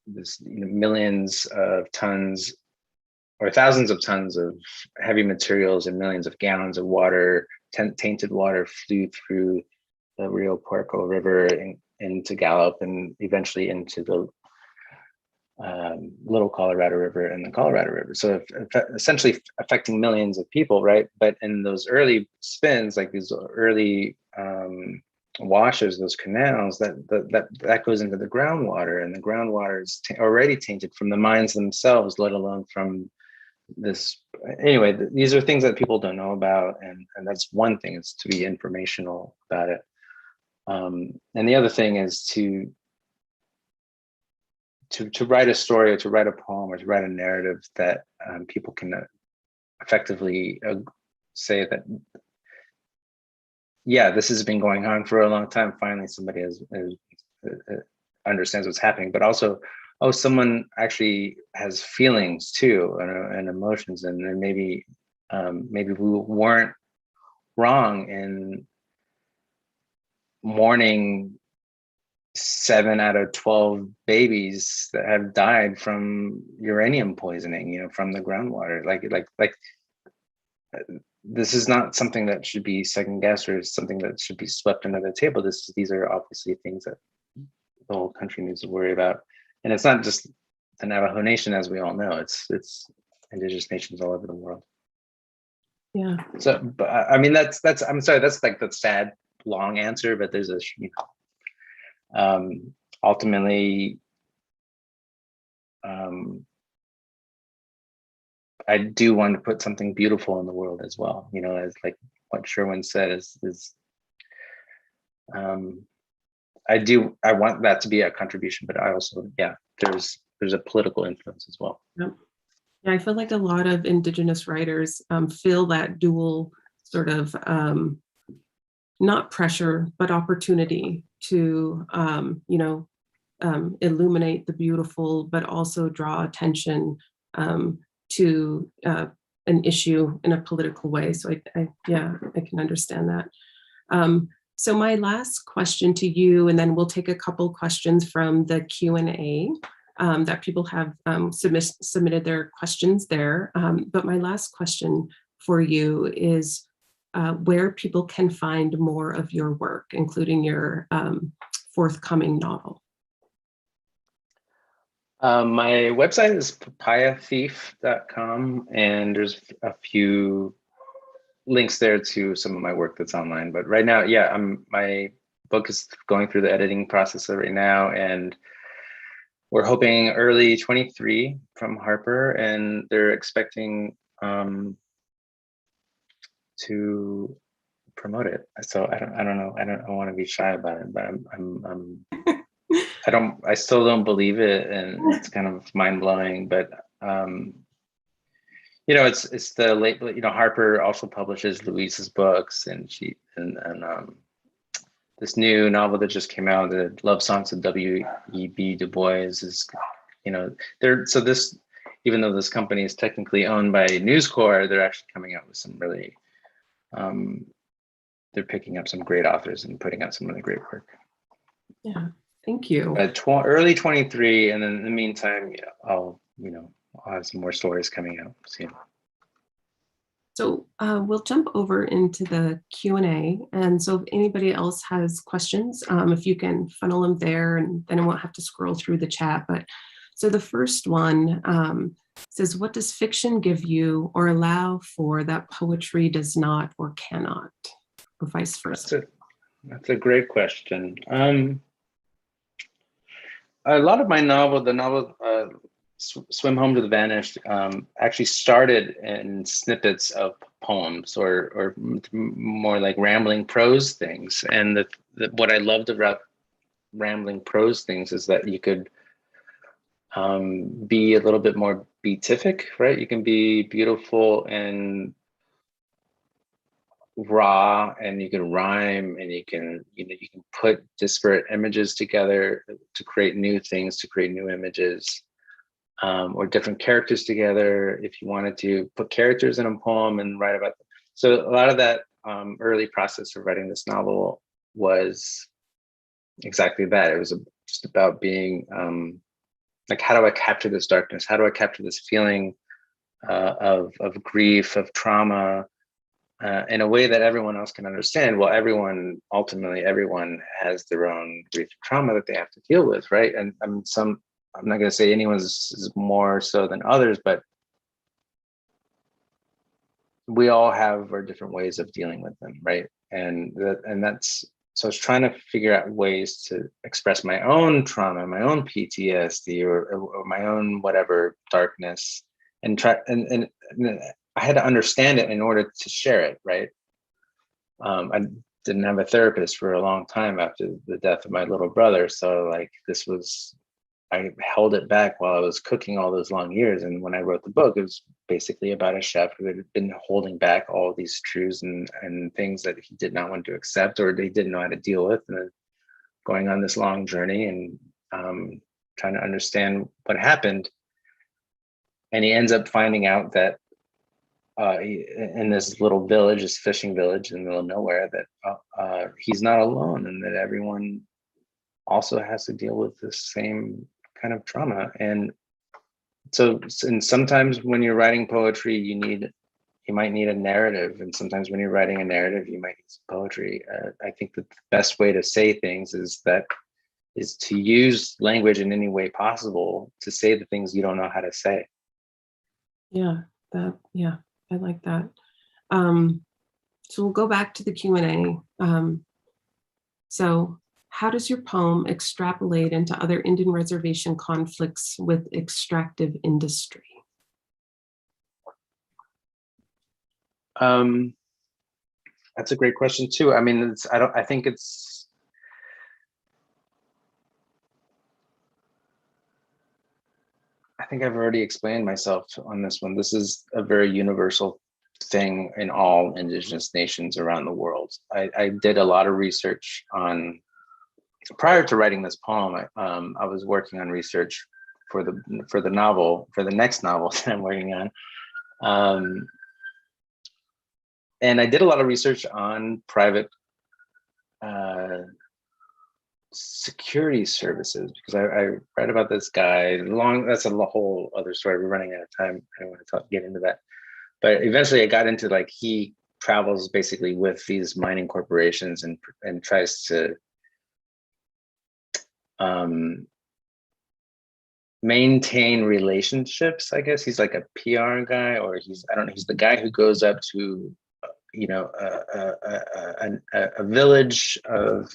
this millions of tons or thousands of tons of heavy materials and millions of gallons of water, tainted water, flew through the Rio Puerco River into Gallup and eventually into the Little Colorado River and the Colorado River. So essentially affecting millions of people, right? But in those early spins, like these early washes, those canals, that goes into the groundwater, and the groundwater is already tainted from the mines themselves, let alone from this. Anyway, these are things that people don't know about, and that's one thing, is to be informational about it. And the other thing is to write a story or to write a poem or to write a narrative that people can effectively say that, yeah, this has been going on for a long time. Finally, somebody understands what's happening, but also, oh, someone actually has feelings too and emotions, and maybe we weren't wrong in mourning 7 out of 12 babies that have died from uranium poisoning, from the groundwater. Like this is not something that should be second guessed or something that should be swept under the table. These are obviously things that the whole country needs to worry about. And it's not just the Navajo Nation, as we all know, it's indigenous nations all over the world. Yeah. So, but I mean, that's I'm sorry, that's like the sad long answer, but there's a ultimately, I do want to put something beautiful in the world as well. As like what Sherwin said is I want that to be a contribution, but I also, there's a political influence as well. Yep. Yeah, I feel like a lot of indigenous writers feel that dual sort of not pressure, but opportunity to, illuminate the beautiful, but also draw attention to an issue in a political way. So I can understand that. So my last question to you, and then we'll take a couple questions from the Q&A that people have submitted their questions there. But my last question for you is where people can find more of your work, including your forthcoming novel. My website is papayathief.com, and there's a few links there to some of my work that's online. But right now, my book is going through the editing process right now, and we're hoping early 23 from Harper, and they're expecting to promote it. So I don't know. I don't want to be shy about it, but I still don't believe it, and it's kind of mind blowing. But you know, it's the late. You know, Harper also publishes Louise's books, and this new novel that just came out, the Love Songs of W.E.B. Du Bois, is, you know, even though this company is technically owned by News Corp, they're actually coming out with some really, they're picking up some great authors and putting out some really great work. Yeah, thank you. Early 23, and then in the meantime, I'll have some more stories coming out soon. So we'll jump over into the Q&A. And so if anybody else has questions, if you can funnel them there, and then I won't have to scroll through the chat. But so the first one says, what does fiction give you or allow for that poetry does not or cannot, or vice versa? That's a great question. A lot of my the novel Swim Home to the Vanished, actually started in snippets of poems or more like rambling prose things. And what I loved about rambling prose things is that you could be a little bit more beatific, right? You can be beautiful and raw, and you can rhyme, and you can put disparate images together to create new things, to create new images. Or different characters together, if you wanted to put characters in a poem and write about them. So a lot of that early process of writing this novel was exactly that. It was just about being like, how do I capture this darkness? How do I capture this feeling of grief, of trauma, in a way that everyone else can understand? Well, ultimately everyone has their own grief and trauma that they have to deal with, right? And I'm not going to say anyone's is more so than others, but we all have our different ways of dealing with them, right? And that's, so I was trying to figure out ways to express my own trauma, my own PTSD, or my own whatever darkness, and I had to understand it in order to share it, right? I didn't have a therapist for a long time after the death of my little brother, so like I held it back while I was cooking all those long years. And when I wrote the book, it was basically about a chef who had been holding back all these truths and things that he did not want to accept, or they didn't know how to deal with, and then going on this long journey and trying to understand what happened. And he ends up finding out that in this little village, this fishing village in the middle of nowhere, that he's not alone, and that everyone also has to deal with the same kind of trauma. And sometimes when you're writing poetry, you might need a narrative, and sometimes when you're writing a narrative, you might need some poetry. I think that the best way to say things is to use language in any way possible to say the things you don't know how to say. Yeah, I like that. So we'll go back to the Q&A. So how does your poem extrapolate into other Indian reservation conflicts with extractive industry? That's a great question too. I mean, I think I've already explained myself on this one. This is a very universal thing in all indigenous nations around the world. I did a lot of research prior to writing this poem. I was working on research for the next novel that I'm working on. And I did a lot of research on private security services, because I read about this guy that's a whole other story. We're running out of time. I don't want to get into that. But eventually I got into, like, he travels basically with these mining corporations and tries to maintain relationships. I guess he's like a PR guy, or he's the guy who goes up to a village of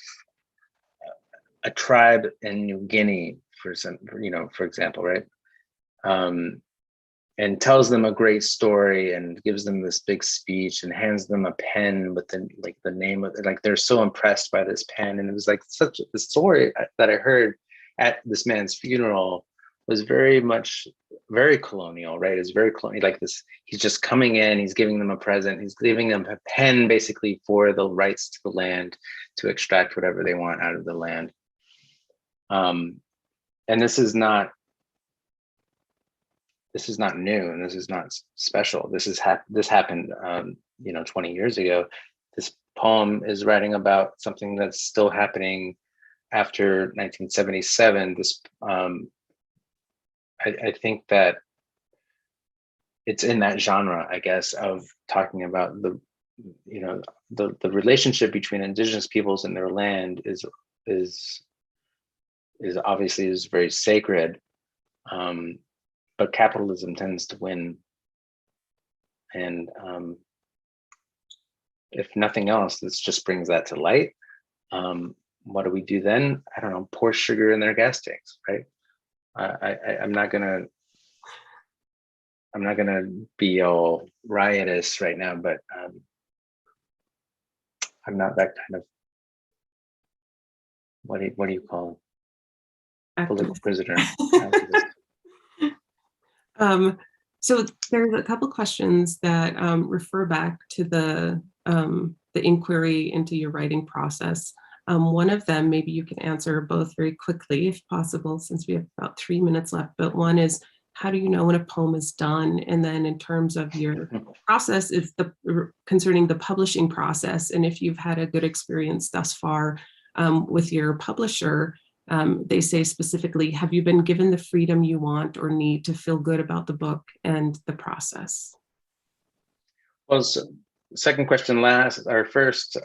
a tribe in New Guinea for example, right? And tells them a great story and gives them this big speech and hands them a pen with the name of it. Like, they're so impressed by this pen. And it was like the story that I heard at this man's funeral was very colonial, right? It's very colonial, like this, he's just coming in, he's giving them a present, he's giving them a pen basically for the rights to the land, to extract whatever they want out of the land. And this is not new, and this is not special. This happened 20 years ago. This poem is writing about something that's still happening after 1977. This I think that it's in that genre, I guess, of talking about the relationship between indigenous peoples and their land is obviously very sacred. But capitalism tends to win. And if nothing else, this just brings that to light. What do we do then? I don't know, pour sugar in their gas tanks, right? I'm not gonna be all riotous right now, but I'm not that kind of, what do you call it? Political prisoner. So there's a couple questions that refer back to the inquiry into your writing process. One of them, maybe you can answer both very quickly, if possible, since we have about 3 minutes left. But one is, how do you know when a poem is done? And then in terms of your process, it's concerning the publishing process. And if you've had a good experience thus far with your publisher, they say specifically, have you been given the freedom you want or need to feel good about the book and the process? Well, so second question last, or first,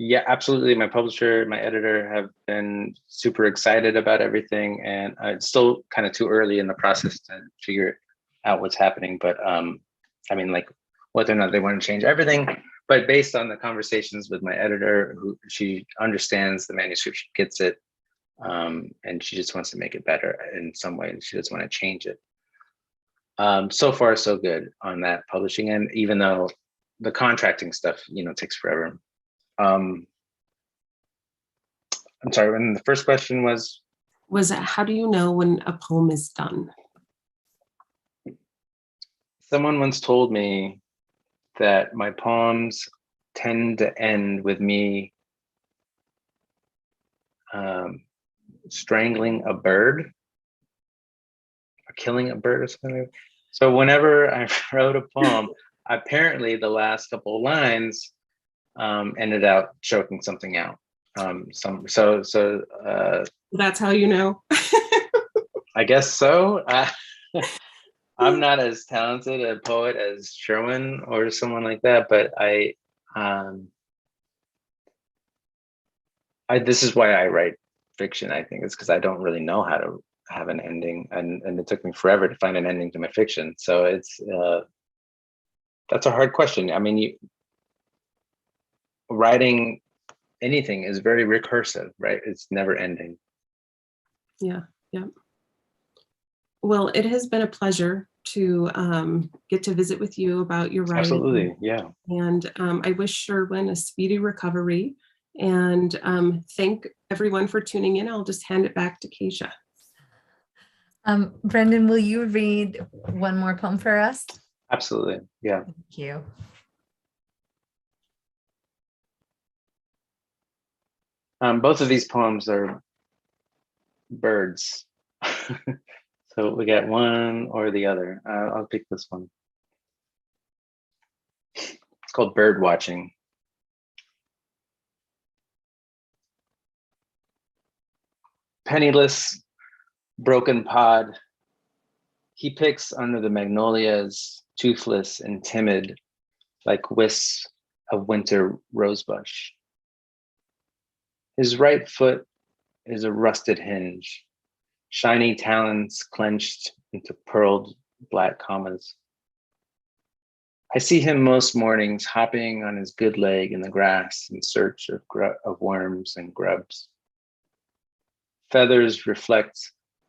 yeah, absolutely. My publisher, my editor have been super excited about everything, and it's still kind of too early in the process to figure out what's happening. But I mean, like, whether or not they want to change everything, but based on the conversations with my editor, she understands the manuscript, she gets it, and she just wants to make it better in some way. She doesn't want to change it. So far, so good on that publishing end, even though the contracting stuff, takes forever. I'm sorry, when the first question was how do you know when a poem is done? Someone once told me that my poems tend to end with me strangling a bird or killing a bird or something like that. So whenever I wrote a poem, apparently the last couple of lines ended up choking something out. That's how you know. I guess so. I'm not as talented a poet as Sherwin or someone like that, but this is why I write fiction. I think it's because I don't really know how to have an ending, and it took me forever to find an ending to my fiction. So it's that's a hard question. I mean, writing anything is very recursive, right? It's never ending. Yeah. Well, it has been a pleasure to get to visit with you about your writing. Absolutely, yeah. And I wish Sherwin a speedy recovery, and thank everyone for tuning in. I'll just hand it back to Keisha. Brendan, will you read one more poem for us? Absolutely, yeah. Thank you. Both of these poems are birds. So we got one or the other. I'll pick this one. It's called Bird Watching. Penniless, broken pod, he picks under the magnolias, toothless and timid, like wisps of winter rosebush. His right foot is a rusted hinge, shiny talons clenched into pearled black commas. I see him most mornings hopping on his good leg in the grass in search of worms and grubs. Feathers reflect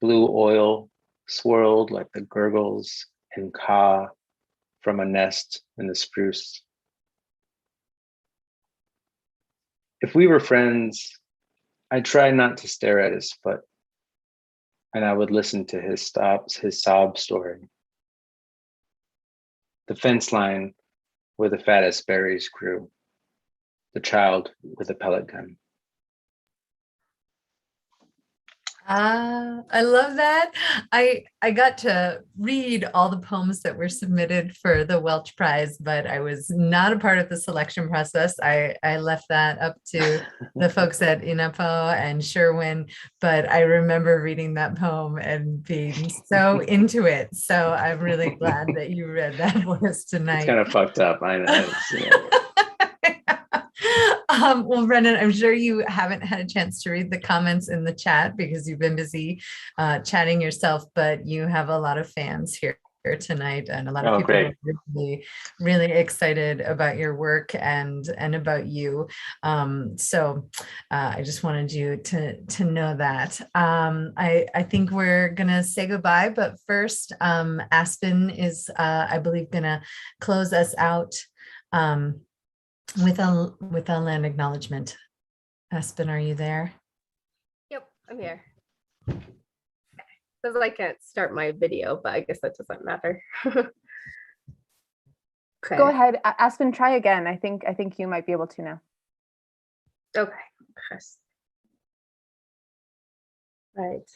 blue oil swirled like the gurgles and caw from a nest in the spruce. If we were friends, I'd try not to stare at his foot, and I would listen to his sob story. The fence line where the fattest berries grew, the child with a pellet gun. I love that. I got to read all the poems that were submitted for the Welch Prize, but I was not a part of the selection process. I left that up to the folks at INAPO and Sherwin, but I remember reading that poem and being so into it. So I'm really glad that you read that for us tonight. It's kind of fucked up, I know. Well, Brendan, I'm sure you haven't had a chance to read the comments in the chat because you've been busy chatting yourself, but you have a lot of fans here tonight, and a lot of people are really, really excited about your work and about you. So I just wanted you to know that. I think we're gonna say goodbye, but first, Aspen is, I believe, gonna close us out with a land acknowledgement. Aspen, are you there? Yep, I'm here. Says I can't start my video, but I guess that doesn't matter. Okay. Go ahead, Aspen, try again. I think you might be able to now. Okay. Right.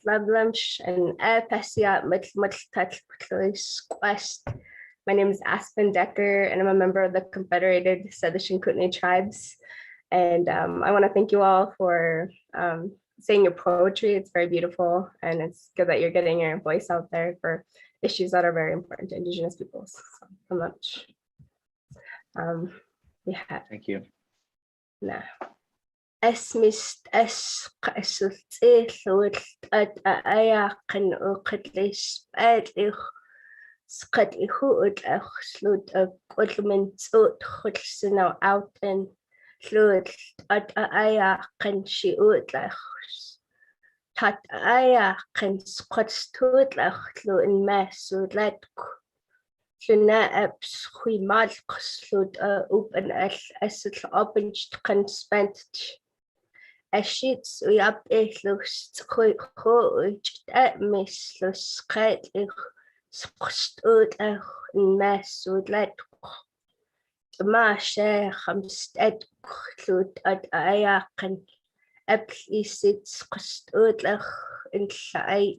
Lablamsh and Epesiat Quest. My name is Aspen Decker, and I'm a member of the Confederated Salish and Kootenai tribes. And I want to thank you all for saying your poetry. It's very beautiful, and it's good that you're getting your voice out there for issues that are very important to Indigenous peoples. So much. Yeah. Thank you. Nah. Esmist es Skat ihuut slut a gudlement ut hutsino out and slut at aya can she ut tat aya can squats to it slut in mess would let Luna apps hui mal slut open as it open can spent a sheets we up a lust hui at miss lust skat Stood in mess would let ma share hamstead clued at ayakan applisit stood in sight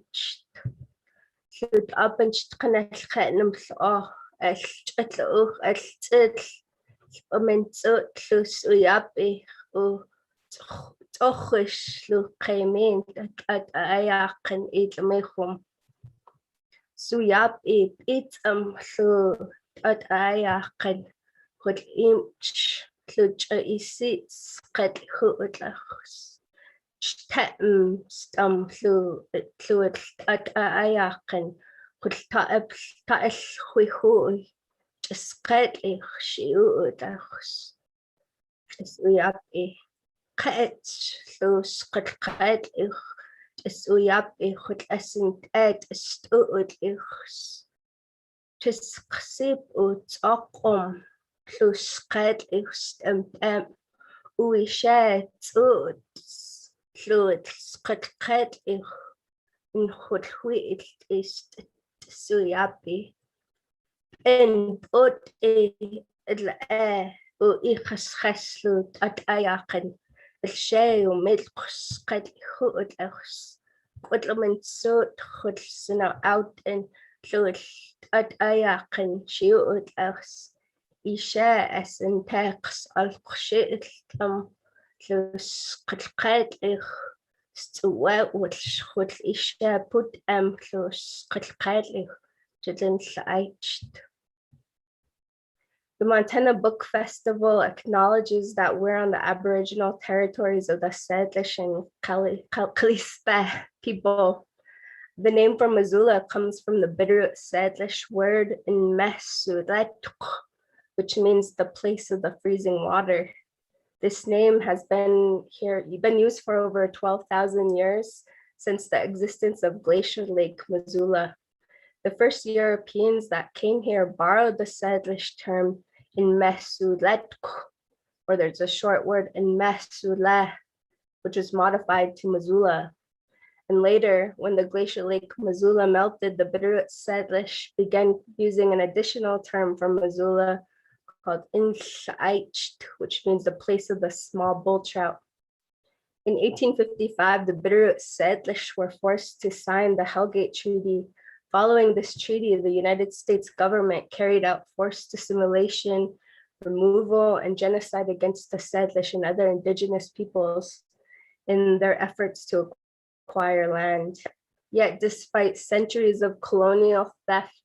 should up and connect canum saw as we up tochish look came in at ayakan eat me home. Suyap it so at aya can put imch clutch is cut hootlachs flu at aya can put ta's hui just cut she utlachs suyap cut so cut Suyap hut asint at stood ichs. Tis sip ut okom plus cat we shed uts fluid cat ich in hut wheat is suyapi and ut ichas haslut at ayakan. الشاي وملك قد هود أخس قد من صوت خد سنة out and فلوت قد أياقن شيوت أخس إشاء أسنتاقس القشيء فلوس قد إخ استواء والشخد إشاء بود فلوس قد إخ جدن سعيشت. The Montana Book Festival acknowledges that we're on the Aboriginal territories of the Salish and Kalista people. The name from Missoula comes from the Bitterroot Salish word in Mesuletuk, which means the place of the freezing water. This name has been used for over 12,000 years since the existence of Glacier Lake, Missoula. The first Europeans that came here borrowed the Salish term in Mesulet, or there's a short word in Mesule, which is modified to Missoula. And later, when the Glacier Lake Missoula melted, the Bitterroot Salish began using an additional term from Missoula called Inshaicht, which means the place of the small bull trout. In 1855, the Bitterroot Salish were forced to sign the Hellgate Treaty. Following this treaty, the United States government carried out forced assimilation, removal, and genocide against the Salish and other indigenous peoples in their efforts to acquire land. Yet, despite centuries of colonial theft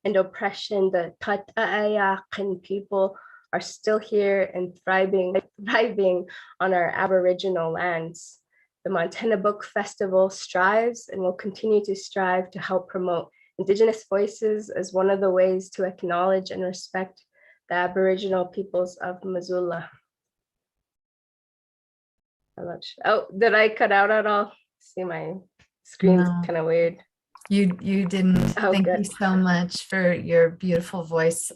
and oppression, the Tataayakan people are still here and thriving on our Aboriginal lands. The Montana Book Festival strives and will continue to strive to help promote Indigenous voices as one of the ways to acknowledge and respect the Aboriginal peoples of Missoula. Oh, did I cut out at all? See, my screen's No. kind of weird. You didn't. Oh, Thank good. you so much for your beautiful voice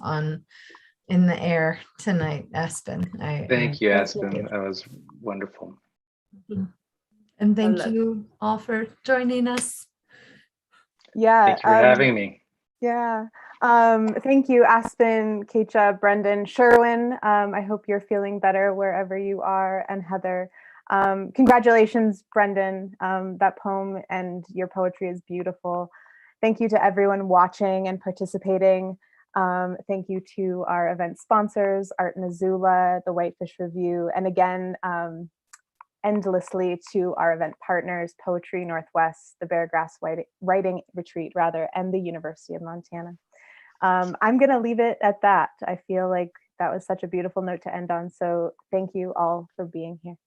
in the air tonight, Aspen. Thank you, Thank Aspen. you. That was wonderful. And thank love- you all for joining us. Yeah. Thank you for having me. Yeah. Thank you, Aspen, Keetje, Brendan, Sherwin. I hope you're feeling better wherever you are, and Heather. Congratulations, Brendan. That poem and your poetry is beautiful. Thank you to everyone watching and participating. Thank you to our event sponsors, Art Missoula, the Whitefish Review, and again, endlessly to our event partners, Poetry Northwest, the Beargrass Writing Retreat, and the University of Montana. I'm going to leave it at that. I feel like that was such a beautiful note to end on. So thank you all for being here.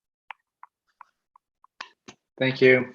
Thank you.